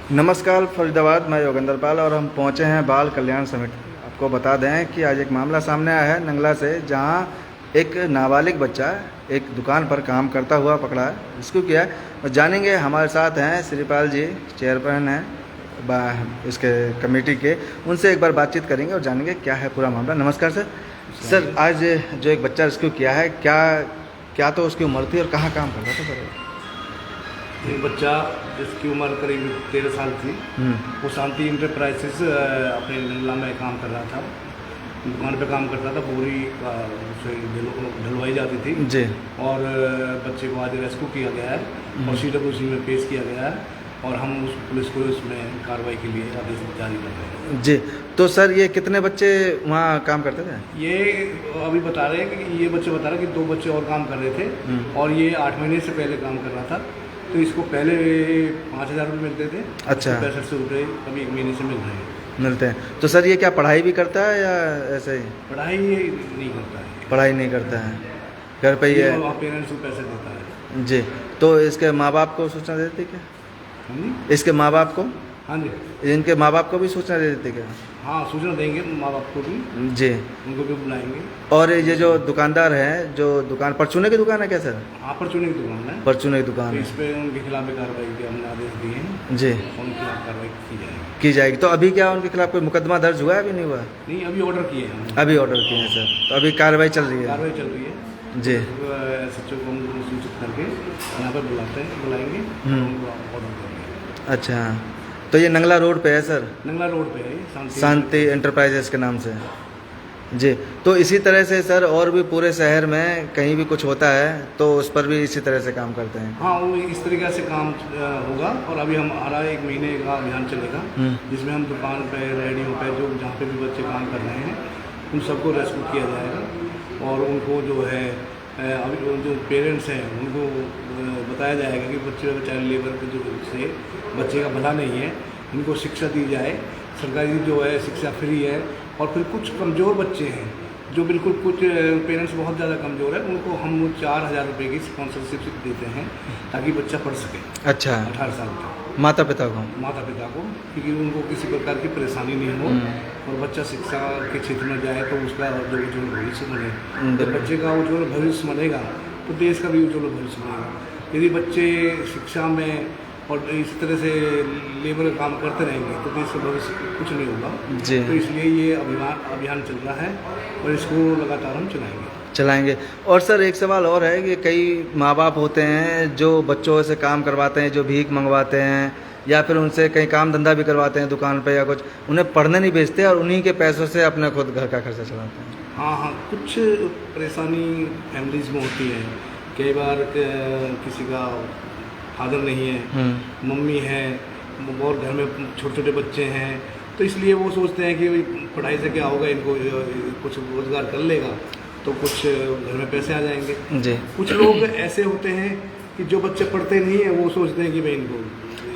नमस्कार फरीदाबाद, मैं योगेंद्र पाल और हम पहुंचे हैं बाल कल्याण समिति। आपको बता दें कि आज एक मामला सामने आया है नंगला से, जहां एक नाबालिग बच्चा एक दुकान पर काम करता हुआ पकड़ा है। इसको क्या है और जानेंगे। हमारे साथ हैं श्रीपाल जी, चेयरमैन हैं इसके कमेटी के। उनसे एक बार बातचीत करेंगे और जानेंगे क्या है पूरा मामला। नमस्कार सर। सर, आज जो एक बच्चा रेस्क्यू किया है, क्या तो उसकी उम्र थी और कहाँ काम करता था सर? एक बच्चा जिसकी उम्र करीब 13 साल थी, वो शांति इंटरप्राइजेस अपने नंगला में काम कर रहा था। दुकान पे काम करता था, बोरी ढलवाई जाती थी जी। और बच्चे को आज रेस्क्यू किया गया है और CWC में पेश किया गया है और हम उस पुलिस को इसमें कार्रवाई के लिए आदेश जारी कर रहे हैं। जी, तो सर ये कितने बच्चे वहाँ काम करते थे? ये अभी बता रहे हैं कि ये बच्चे बता रहे हैं कि 2 बच्चे और काम कर रहे थे और ये 8 महीने से पहले काम कर रहा था। तो इसको पहले 5,000 रुपये मिलते थे। अच्छा। 6500 रुपये अभी 1 महीने से मिल रहे हैं। मिलते हैं। तो सर ये क्या पढ़ाई भी करता है या ऐसे ही? पढ़ाई नहीं करता है। पढ़ाई नहीं करता है, घर पे ही है। पेरेंट्स को पैसे देता है। जी, तो इसके माँ बाप को सूचना देते क्या? हाँ जी। इसके माँ बाप को? हाँ जी। इनके माँ बाप को भी सूचना दे देते क्या? हाँ, सूचना देंगे माँ बाप को भी। जी, उनको भी बुलाएंगे। और ये जो दुकानदार है, जो दुकान परचूने की दुकान है क्या सर? हाँ, परचूने की दुकान है। परचूने की दुकान तो है। इस पे उनके खिलाफ भी कार्रवाई के हमने आदेश दिए हैं। जी, उनके खिलाफ कार्रवाई की जाएगी। तो अभी क्या उनके खिलाफ कोई मुकदमा दर्ज हुआ है? अभी नहीं हुआ? नहीं, अभी ऑर्डर किए हैं। अभी ऑर्डर किए हैं सर, तो अभी कार्रवाई चल रही है? कार्रवाई चल रही है। जी। SHO को हम सूचित करके यहाँ पर बुलाएंगे उनको ऑर्डर करेंगे। अच्छा, तो ये नंगला रोड पे है सर? नंगला रोड पे है, शांति इंटरप्राइजेस के नाम से। जी, तो इसी तरह से सर और भी पूरे शहर में कहीं भी कुछ होता है तो उस पर भी इसी तरह से काम करते हैं? हाँ, वो इस तरीके से काम होगा और अभी हमारा 1 महीने का अभियान चलेगा जिसमें हम दुकान पे, रेहड़ियों पे, जो जहाँ पे भी बच्चे काम कर रहे हैं उन सबको रेस्क्यू किया जाएगा और उनको जो है अभी जो पेरेंट्स हैं उनको बताया जाएगा कि बच्चे चाइल्ड लेबर के जो से बच्चे का भला नहीं है, इनको शिक्षा दी जाए। सरकारी जो है शिक्षा फ्री है। और फिर कुछ कमज़ोर बच्चे हैं जो बिल्कुल, कुछ पेरेंट्स बहुत ज़्यादा कमज़ोर है, उनको हम 4,000 रुपये की स्पॉन्सरशिप देते हैं ताकि बच्चा पढ़ सके। अच्छा, 18 साल तक माता पिता को? क्योंकि उनको किसी प्रकार की परेशानी नहीं हो और बच्चा शिक्षा के क्षेत्र में जाए तो उसका जो उज्ज्वल भविष्य बने। जब बच्चे का उज्ज्वल भविष्य बनेगा तो देश का भी उज्ज्वल भविष्य बनेगा। यदि बच्चे शिक्षा में और इस तरह से लेबर काम करते रहेंगे तो देश का भविष्य कुछ नहीं होगा। जी। तो इसलिए ये अभियान चल रहा है और इसको लगातार हम चलाएंगे। और सर एक सवाल और है कि कई माँ बाप होते हैं जो बच्चों से काम करवाते हैं, जो भीख मंगवाते हैं या फिर उनसे कहीं काम धंधा भी करवाते हैं दुकान पे या कुछ, उन्हें पढ़ने नहीं भेजते और उन्हीं के पैसों से अपने खुद घर का खर्चा चलाते हैं। हाँ, कुछ परेशानी फैमिलीज में होती है। कई बार किसी का फादर नहीं है, मम्मी है और घर में छोटे छोटे बच्चे हैं, तो इसलिए वो सोचते हैं कि पढ़ाई से क्या होगा, इनको कुछ रोजगार कर लेगा तो कुछ घर में पैसे आ जाएंगे। जी। कुछ लोग ऐसे होते हैं कि जो बच्चे पढ़ते नहीं हैं वो सोचते हैं कि भाई इनको।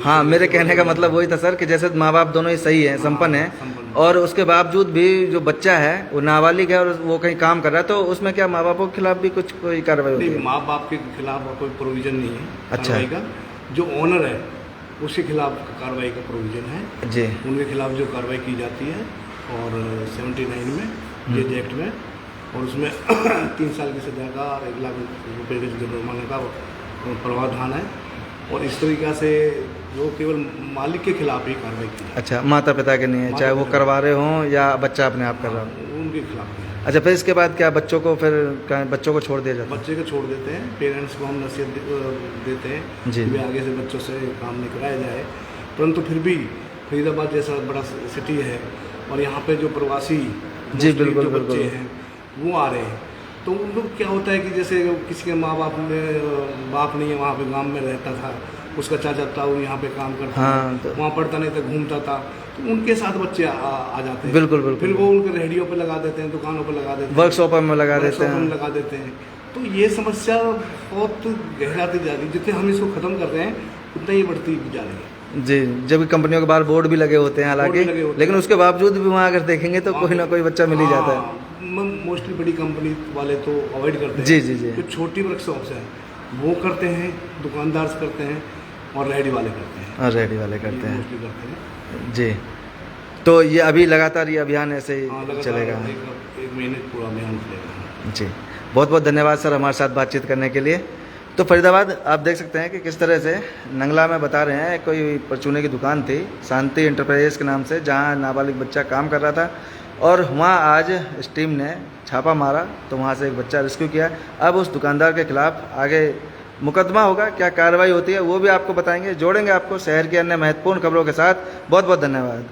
हाँ, मेरे कहने का मतलब वही था सर कि जैसे माँ बाप दोनों ही सही हैं, संपन्न हैं, और उसके बावजूद भी जो बच्चा है वो नाबालिग है और वो कहीं काम कर रहा है, तो उसमें क्या माँ बापों के खिलाफ भी कोई कार्रवाई होती है? नहीं, माँ बाप के खिलाफ कोई प्रोविजन नहीं है। अच्छा। कार्रवाई का जो ऑनर है उसके खिलाफ कार्रवाई का प्रोविजन है। जी। उनके खिलाफ जो कार्रवाई की जाती है और 79 में जेज एक्ट में, और उसमें 3 साल की सजा का और 1 लाख रुपये के जुर्माने का प्रावधान है। और इस तरीक़ा से वो केवल मालिक के खिलाफ ही कार्रवाई की है। अच्छा, माता पिता के नहीं है, चाहे वो करवा रहे हों या बच्चा अपने आप कर रहा हो? उनके खिलाफ है। अच्छा, फिर इसके बाद क्या बच्चों को बच्चों को छोड़ दिया जाता है? बच्चे को छोड़ देते हैं, पेरेंट्स को हम नसीहत देते हैं जी। कि आगे से बच्चों से काम नहीं कराया जाए। परंतु फिर भी फरीदाबाद जैसा बड़ा सिटी है और यहाँ पे जो प्रवासी जी बिल्कुल जो बच्चे बिल्कुल हैं वो आ रहे हैं, तो उन लोग क्या होता है कि जैसे किसी के माँ बाप नहीं है, वहाँ पे गांव में रहता था, उसका चाचा था वो यहाँ पे काम करता हाँ, था, वहाँ पढ़ता नहीं था, घूमता था, तो उनके साथ बच्चे आ जाते हैं। बिल्कुल बिल्कुल। फिर वो उनके रेहड़ियों पे लगा देते हैं, दुकानों पे लगा देते हैं, वर्कशॉप में लगा देते हैं। तो ये समस्या बहुत गहराती जा रही है। जितने हम इसको खत्म कर रहे हैं उतना ही बढ़ती जा रही है। जी, जब कंपनियों के बाहर बोर्ड भी लगे होते हैं हालांकि, लेकिन उसके बावजूद भी वहाँ अगर देखेंगे तो कोई ना कोई बच्चा मिल ही जाता है। मोस्टली बड़ी कंपनी वाले तो अवॉइड करते हैं। जी जी जी। जो छोटी वर्कशॉप्स हैं वो करते हैं, दुकानदार करते हैं और रेहड़ी वाले करते हैं। और रेडी वाले करते हैं मोस्टली करते हैं। जी। तो ये अभी लगातार ये अभियान ऐसे हाँ, ही लगातार चलेगा? एक महीने पूरा अभियान चलेगा। जी, बहुत बहुत धन्यवाद सर हमारे साथ बातचीत करने के लिए। तो फरीदाबाद आप देख सकते हैं कि किस तरह से नंगला में बता रहे हैं कोई परचूने की दुकान थी शांति इंटरप्राइजेस के नाम से, जहां नाबालिग बच्चा काम कर रहा था और वहां आज इस टीम ने छापा मारा तो वहां से एक बच्चा रेस्क्यू किया। अब उस दुकानदार के खिलाफ आगे मुकदमा होगा, क्या कार्रवाई होती है वो भी आपको बताएंगे, जोड़ेंगे आपको शहर की अन्य महत्वपूर्ण खबरों के साथ। बहुत बहुत धन्यवाद।